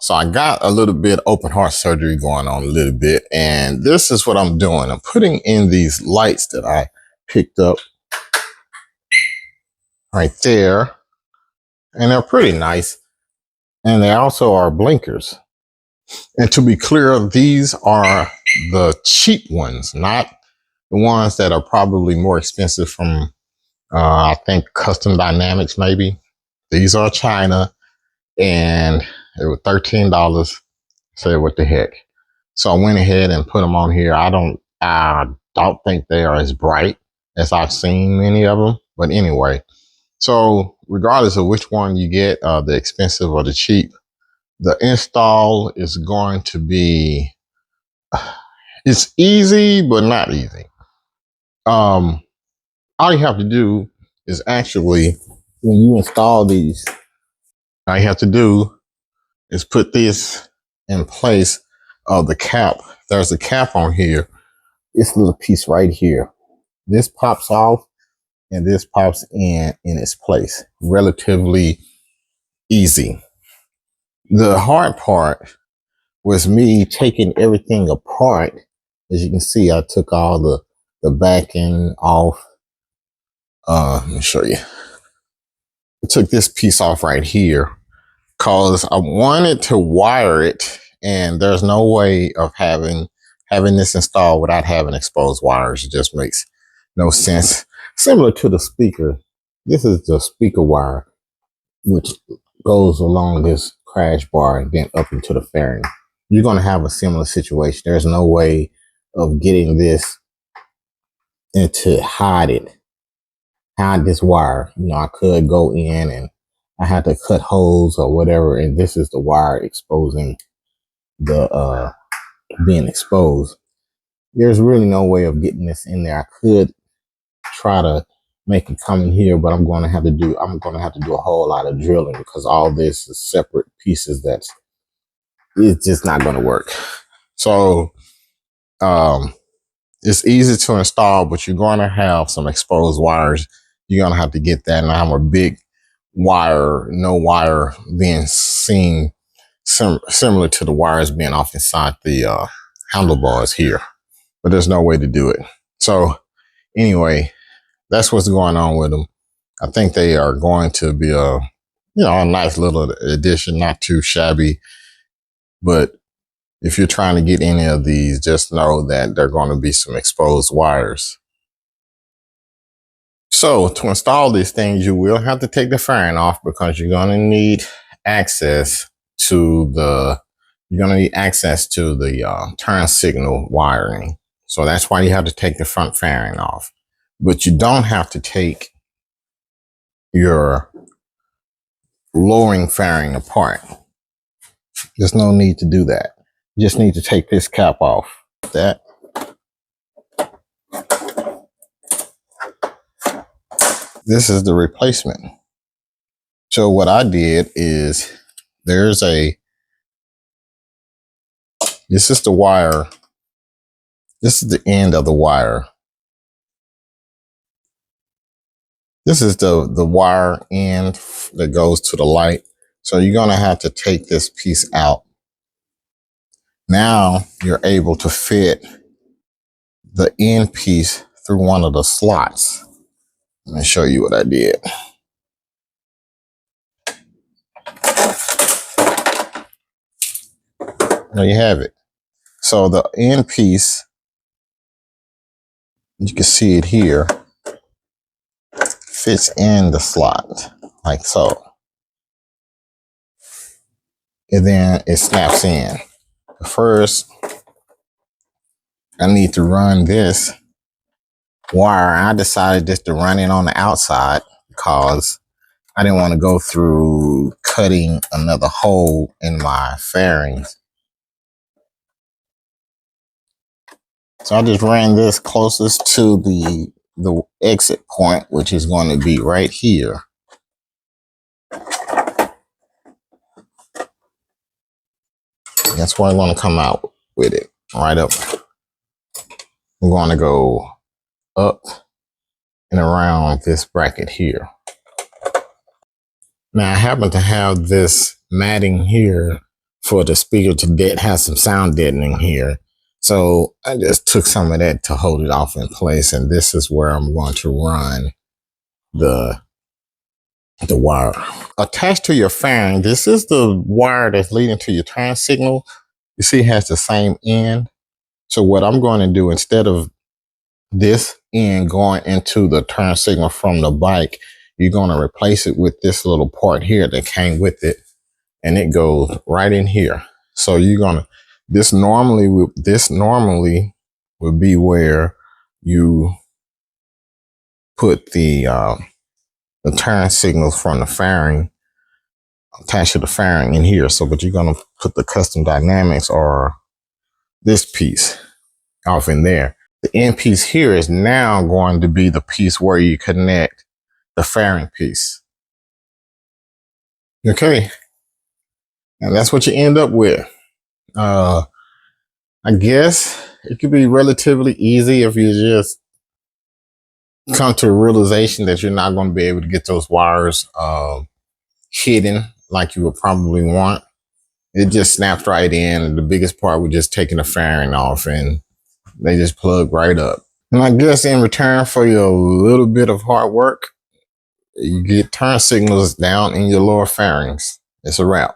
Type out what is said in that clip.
So I got a little bit open heart surgery going on a little bit, and this is what I'm doing. I'm putting in these lights that I picked up right there, and they're pretty nice. And they also are blinkers. And to be clear, these are the cheap ones, not the ones that are probably more expensive from, I think, Custom Dynamics, maybe. These are China, and they were $13. Say what the heck. So I went ahead and put them on here. I don't think they are as bright as I've seen many of them. But anyway, so regardless of which one you get, the expensive or the cheap, the install is going to be, it's easy, but not easy. All you have to do is actually, when you install these, all you have to do is put this in place of the cap. There's a cap on here. This little piece right here. This pops off and this pops in its place. Relatively easy. The hard part was me taking everything apart. As you can see, I took all the backing off. Let me show you. I took this piece off right here because I wanted to wire it, and there's no way of having this installed without having exposed wires. It just makes no sense. Similar to the speaker, this is the speaker wire, which goes along this crash bar and then up into the fairing. You're going to have a similar situation. There's no way of getting this and to hide this wire. You know, I could go in and I had to cut holes or whatever, and this is the wire exposing the being exposed. There's really no way of getting this in there. I could try to make it come in here, but I'm going to have to do a whole lot of drilling because all this is separate pieces it's just not going to work. So it's easy to install, but you're going to have some exposed wires. You're going to have to get that. And I have a big wire, no wire being seen, similar to the wires being off inside the handlebars here. But there's no way to do it. So anyway, that's what's going on with them. I think they are going to be a nice little addition, not too shabby. But if you're trying to get any of these, just know that there are going to be some exposed wires. So to install these things, you will have to take the fairing off because you're going to need access to the turn signal wiring. So that's why you have to take the front fairing off. But you don't have to take your lowering fairing apart. There's no need to do that. You just need to take this cap off. That. This is the replacement. So what I did is this is the wire. This is the end of the wire. This is the wire end that goes to the light. So you're going to have to take this piece out. Now you're able to fit the end piece through one of the slots. Let me show you what I did. There you have it. So the end piece, you can see it here, fits in the slot like so. And then it snaps in. First, I need to run this wire. I decided just to run it on the outside because I didn't want to go through cutting another hole in my fairings. So I just ran this closest to the exit point, which is going to be right here. That's where I'm going to come out with it, right up. I'm going to go up and around this bracket here. Now I happen to have this matting here for the speaker to have some sound deadening here. So I just took some of that to hold it off in place. And this is where I'm going to run the wire. Attached to your fairing, this is the wire that's leading to your turn signal. You see it has the same end. So what I'm going to do, instead of this end going into the turn signal from the bike, you're going to replace it with this little part here that came with it. And it goes right in here. So you're going to, this normally would be where you put the turn signals from the fairing, attached to the fairing in here. So, but you're going to put the custom dynamics or this piece off in there. The end piece here is now going to be the piece where you connect the fairing piece. Okay. And that's what you end up with. I guess it could be relatively easy if you just come to a realization that you're not going to be able to get those wires hidden like you would probably want. It just snaps right in, and the biggest part was just taking the fairing off, and they just plug right up. And I guess in return for your little bit of hard work, you get turn signals down in your lower fairings. It's a wrap.